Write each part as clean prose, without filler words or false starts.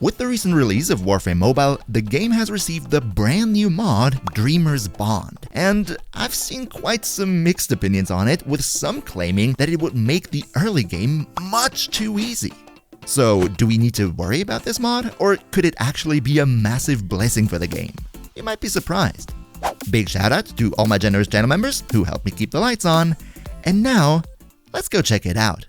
With the recent release of Warframe Mobile, the game has received the brand new mod, Dreamer's Bond. And I've seen quite some mixed opinions on it, with some claiming that it would make the early game much too easy. So, do we need to worry about this mod, or could it actually be a massive blessing for the game? You might be surprised. Big shout out to all my generous channel members who helped me keep the lights on. And now, let's go check it out.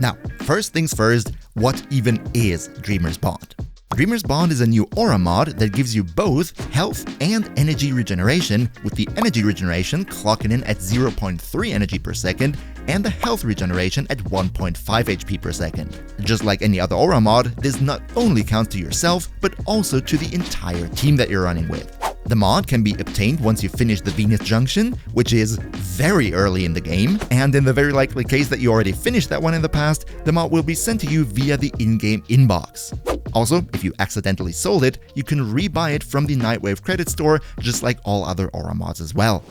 Now, first things first, what even is Dreamer's Bond? Dreamer's Bond is a new Aura mod that gives you both health and energy regeneration, with the energy regeneration clocking in at 0.3 energy per second and the health regeneration at 1.5 HP per second. Just like any other Aura mod, this not only counts to yourself, but also to the entire team that you're running with. The mod can be obtained once you finish the Venus Junction, which is very early in the game, and in the very likely case that you already finished that one in the past, the mod will be sent to you via the in-game inbox. Also, if you accidentally sold it, you can rebuy it from the Nightwave credit store, just like all other Aura mods as well.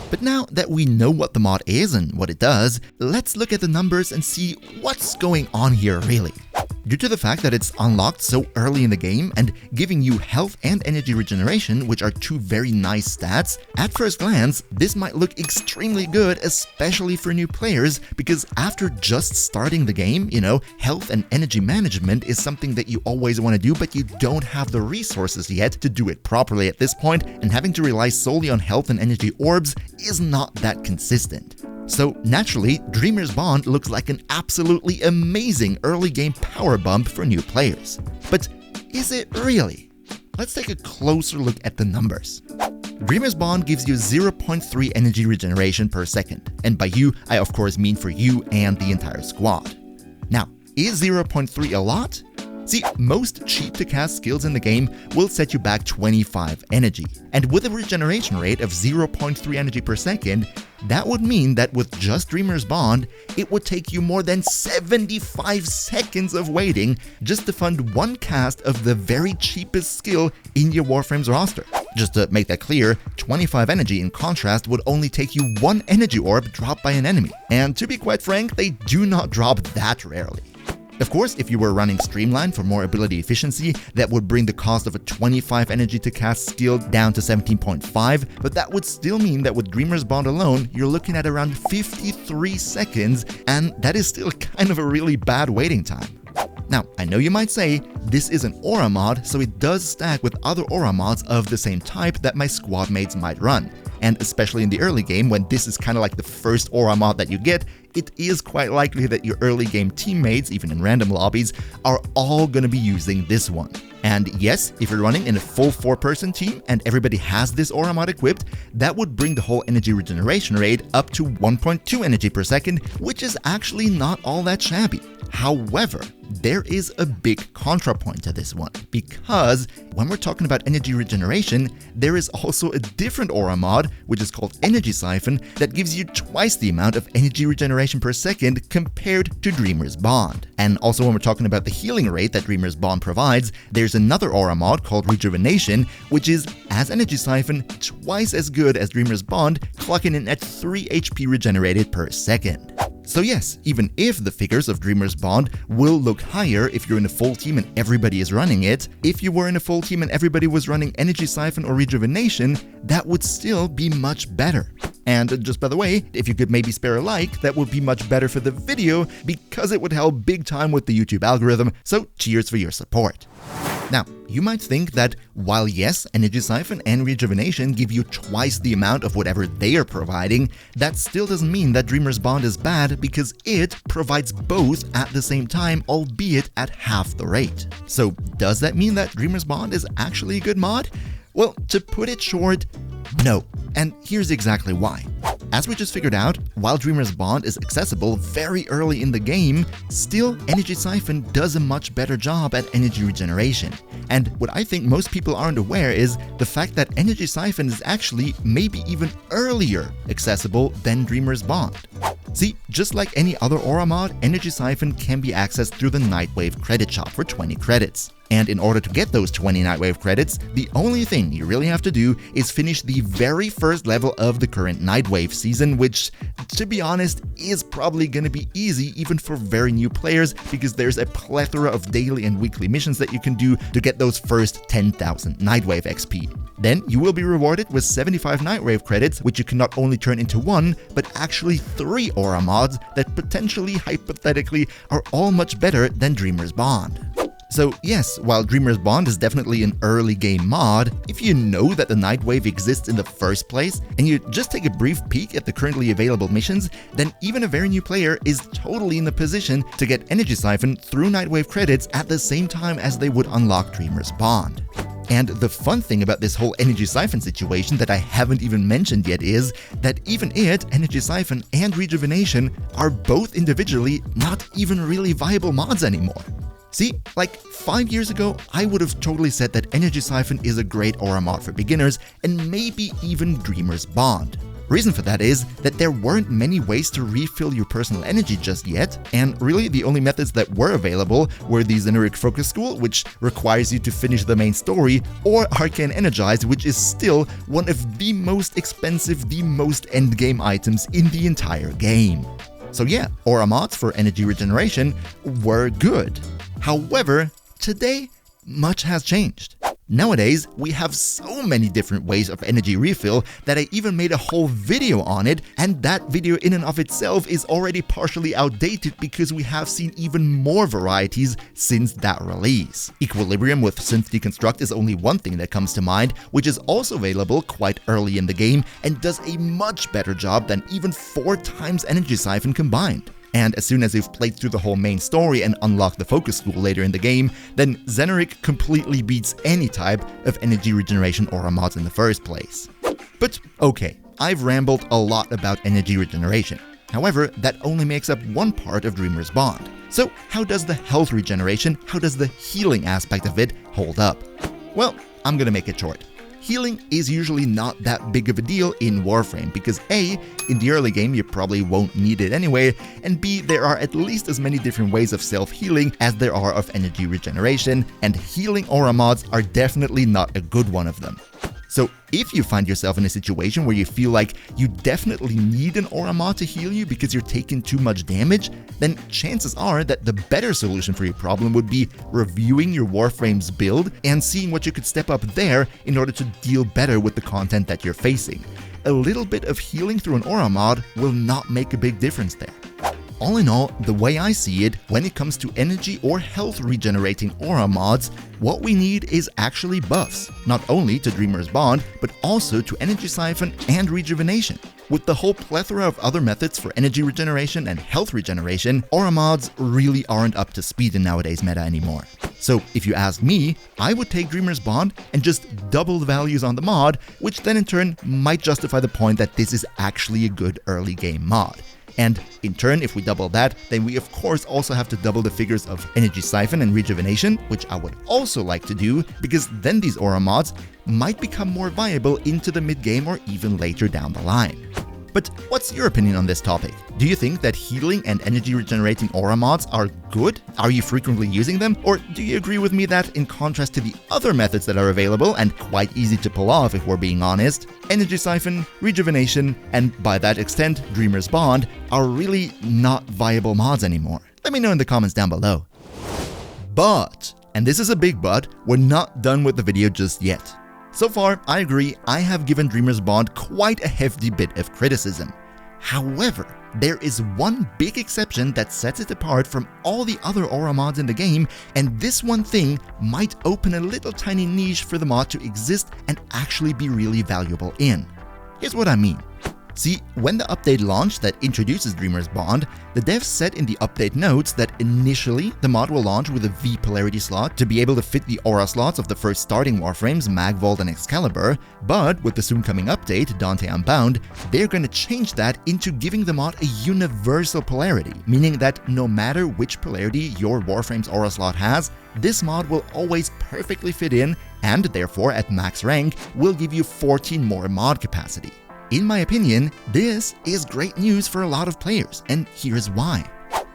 But now that we know what the mod is and what it does, let's look at the numbers and see what's going on here really. Due to the fact that it's unlocked so early in the game and giving you health and energy regeneration, which are two very nice stats, at first glance, this might look extremely good, especially for new players, because after just starting the game, health and energy management is something that you always want to do, but you don't have the resources yet to do it properly at this point, and having to rely solely on health and energy orbs is not that consistent. So naturally, Dreamer's Bond looks like an absolutely amazing early game power bump for new players. But is it really? Let's take a closer look at the numbers. Dreamer's Bond gives you 0.3 energy regeneration per second, and by you, I of course mean for you and the entire squad. Now, is 0.3 a lot? See, most cheap to cast skills in the game will set you back 25 energy, and with a regeneration rate of 0.3 energy per second, that would mean that with just Dreamer's Bond, it would take you more than 75 seconds of waiting just to fund one cast of the very cheapest skill in your Warframe's roster. Just to make that clear, 25 energy in contrast would only take you one energy orb dropped by an enemy, and to be quite frank, they do not drop that rarely. Of course, if you were running Streamline for more ability efficiency, that would bring the cost of a 25 energy to cast skill down to 17.5, but that would still mean that with Dreamer's Bond alone, you're looking at around 53 seconds, and that is still kind of a really bad waiting time. Now, I know you might say, this is an Aura mod, so it does stack with other Aura mods of the same type that my squad mates might run. And especially in the early game, when this is kind of like the first Aura mod that you get, it is quite likely that your early game teammates, even in random lobbies, are all going to be using this one. And yes, if you're running in a full 4-person team and everybody has this Aura mod equipped, that would bring the whole energy regeneration rate up to 1.2 energy per second, which is actually not all that shabby. However, there is a big contrapoint to this one, because when we're talking about energy regeneration, there is also a different Aura mod, which is called Energy Siphon, that gives you twice the amount of energy regeneration per second compared to Dreamer's Bond. And also when we're talking about the healing rate that Dreamer's Bond provides, there's another Aura mod called Regeneration, which is, as Energy Siphon, twice as good as Dreamer's Bond, clocking in at 3 HP regenerated per second. So yes, even if the figures of Dreamer's Bond will look higher if you're in a full team and everybody is running it, if you were in a full team and everybody was running Energy Siphon or Regeneration, that would still be much better. And just by the way, if you could maybe spare a like, that would be much better for the video, because it would help big time with the YouTube algorithm, so cheers for your support. Now, you might think that while yes, Energy Siphon and Regeneration give you twice the amount of whatever they are providing, that still doesn't mean that Dreamer's Bond is bad, because it provides both at the same time, albeit at half the rate. So does that mean that Dreamer's Bond is actually a good mod? Well, to put it short, no. And here's exactly why. As we just figured out, while Dreamer's Bond is accessible very early in the game, still Energy Siphon does a much better job at energy regeneration. And what I think most people aren't aware is the fact that Energy Siphon is actually maybe even earlier accessible than Dreamer's Bond. See, just like any other Aura mod, Energy Siphon can be accessed through the Nightwave credit shop for 20 credits. And in order to get those 20 Nightwave credits, the only thing you really have to do is finish the very first level of the current Nightwave season, which, to be honest, is probably gonna be easy even for very new players, because there's a plethora of daily and weekly missions that you can do to get those first 10,000 Nightwave XP. Then you will be rewarded with 75 Nightwave credits, which you can not only turn into 1, but actually 3 Aura mods that potentially, hypothetically, are all much better than Dreamer's Bond. So yes, while Dreamer's Bond is definitely an early game mod, if you know that the Nightwave exists in the first place, and you just take a brief peek at the currently available missions, then even a very new player is totally in the position to get Energy Siphon through Nightwave credits at the same time as they would unlock Dreamer's Bond. And the fun thing about this whole Energy Siphon situation that I haven't even mentioned yet is that even it, Energy Siphon and Regeneration, are both individually not even really viable mods anymore. See, like 5 years ago, I would have totally said that Energy Siphon is a great Aura mod for beginners, and maybe even Dreamer's Bond. Reason for that is that there weren't many ways to refill your personal energy just yet, and really the only methods that were available were the Xeneric Focus School, which requires you to finish the main story, or Arcane Energize, which is still one of the most expensive, the most endgame items in the entire game. So yeah, Aura mods for energy regeneration were good. However, today, much has changed. Nowadays, we have so many different ways of energy refill that I even made a whole video on it, and that video in and of itself is already partially outdated because we have seen even more varieties since that release. Equilibrium with Synth Deconstruct is only one thing that comes to mind, which is also available quite early in the game and does a much better job than even 4 times Energy Siphon combined. And as soon as you've played through the whole main story and unlocked the Focus School later in the game, then Xeneric completely beats any type of energy regeneration Aura mods in the first place. But okay, I've rambled a lot about energy regeneration. However, that only makes up one part of Dreamer's Bond. So how does the health regeneration, how does the healing aspect of it hold up? Well, I'm gonna make it short. Healing is usually not that big of a deal in Warframe because A, in the early game you probably won't need it anyway, and B, there are at least as many different ways of self-healing as there are of energy regeneration, and healing Aura mods are definitely not a good one of them. So if you find yourself in a situation where you feel like you definitely need an Aura mod to heal you because you're taking too much damage, then chances are that the better solution for your problem would be reviewing your Warframe's build and seeing what you could step up there in order to deal better with the content that you're facing. A little bit of healing through an Aura mod will not make a big difference there. All in all, the way I see it, when it comes to energy or health regenerating Aura mods, what we need is actually buffs, not only to Dreamer's Bond, but also to Energy Siphon and Regeneration. With the whole plethora of other methods for energy regeneration and health regeneration, Aura mods really aren't up to speed in nowadays meta anymore. So if you ask me, I would take Dreamer's Bond and just double the values on the mod, which then in turn might justify the point that this is actually a good early game mod. And in turn, if we double that, then we of course also have to double the figures of Energy Siphon and Regeneration, which I would also like to do, because then these Aura mods might become more viable into the mid-game or even later down the line. But what's your opinion on this topic? Do you think that healing and energy regenerating Aura mods are good? Are you frequently using them? Or do you agree with me that, in contrast to the other methods that are available and quite easy to pull off if we're being honest, Energy Siphon, Regeneration, and by that extent Dreamer's Bond are really not viable mods anymore? Let me know in the comments down below. But, and this is a big but, we're not done with the video just yet. So far, I agree, I have given Dreamer's Bond quite a hefty bit of criticism. However, there is one big exception that sets it apart from all the other Aura mods in the game, and this one thing might open a little tiny niche for the mod to exist and actually be really valuable in. Here's what I mean. See, when the update launched that introduces Dreamer's Bond, the devs said in the update notes that initially the mod will launch with a V polarity slot to be able to fit the aura slots of the first starting Warframes, Magvolt and Excalibur, but with the soon coming update, Dante Unbound, they're gonna change that into giving the mod a universal polarity, meaning that no matter which polarity your Warframe's aura slot has, this mod will always perfectly fit in and therefore at max rank will give you 14 more mod capacity. In my opinion, this is great news for a lot of players, and here's why.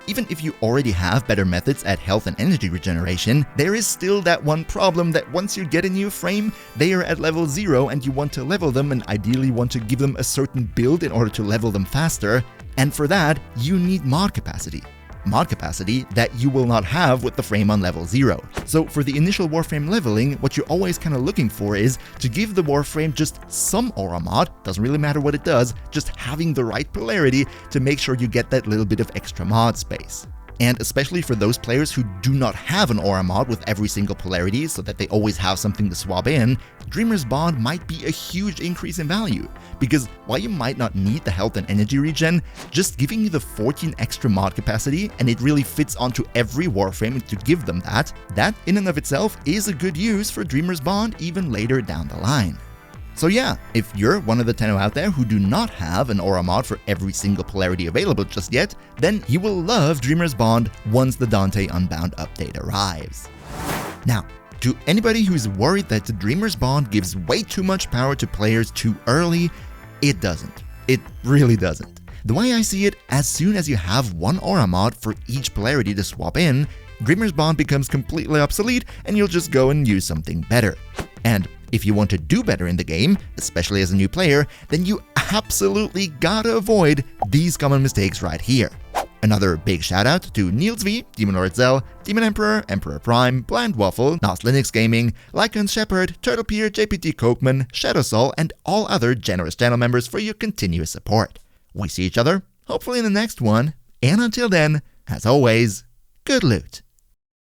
even if you already have better methods at health and energy regeneration, there is still that one problem that once you get a new frame, they are at level 0 and you want to level them and ideally want to give them a certain build in order to level them faster, and for that, you need mod capacity. Mod capacity that you will not have with the frame on level 0. So for the initial Warframe leveling, what you're always kind of looking for is to give the Warframe just some Aura Mod, doesn't really matter what it does, just having the right polarity to make sure you get that little bit of extra mod space. And especially for those players who do not have an Aura Mod with every single polarity so that they always have something to swap in, Dreamer's Bond might be a huge increase in value. Because while you might not need the health and energy regen, just giving you the 14 extra mod capacity, and it really fits onto every Warframe to give them that in and of itself is a good use for Dreamer's Bond even later down the line. So yeah, if you're one of the 10 out there who do not have an Aura Mod for every single polarity available just yet, then you will love Dreamer's Bond once the Dante Unbound update arrives. Now, to anybody who's worried that the Dreamer's Bond gives way too much power to players too early, it doesn't. It really doesn't. The way I see it, as soon as you have one Aura Mod for each polarity to swap in, Dreamer's Bond becomes completely obsolete and you'll just go and use something better. And if you want to do better in the game, especially as a new player, then you absolutely gotta avoid these common mistakes right here. Another big shout out to Niels V, Demon Lord Zell, Demon Emperor, Emperor Prime, Blind Waffle, Nos Linux Gaming, Lycan Shepherd, Turtlepeer, JPT Kochman, Shadow Soul, and all other generous channel members for your continuous support. We see each other, hopefully in the next one, and until then, as always, good loot.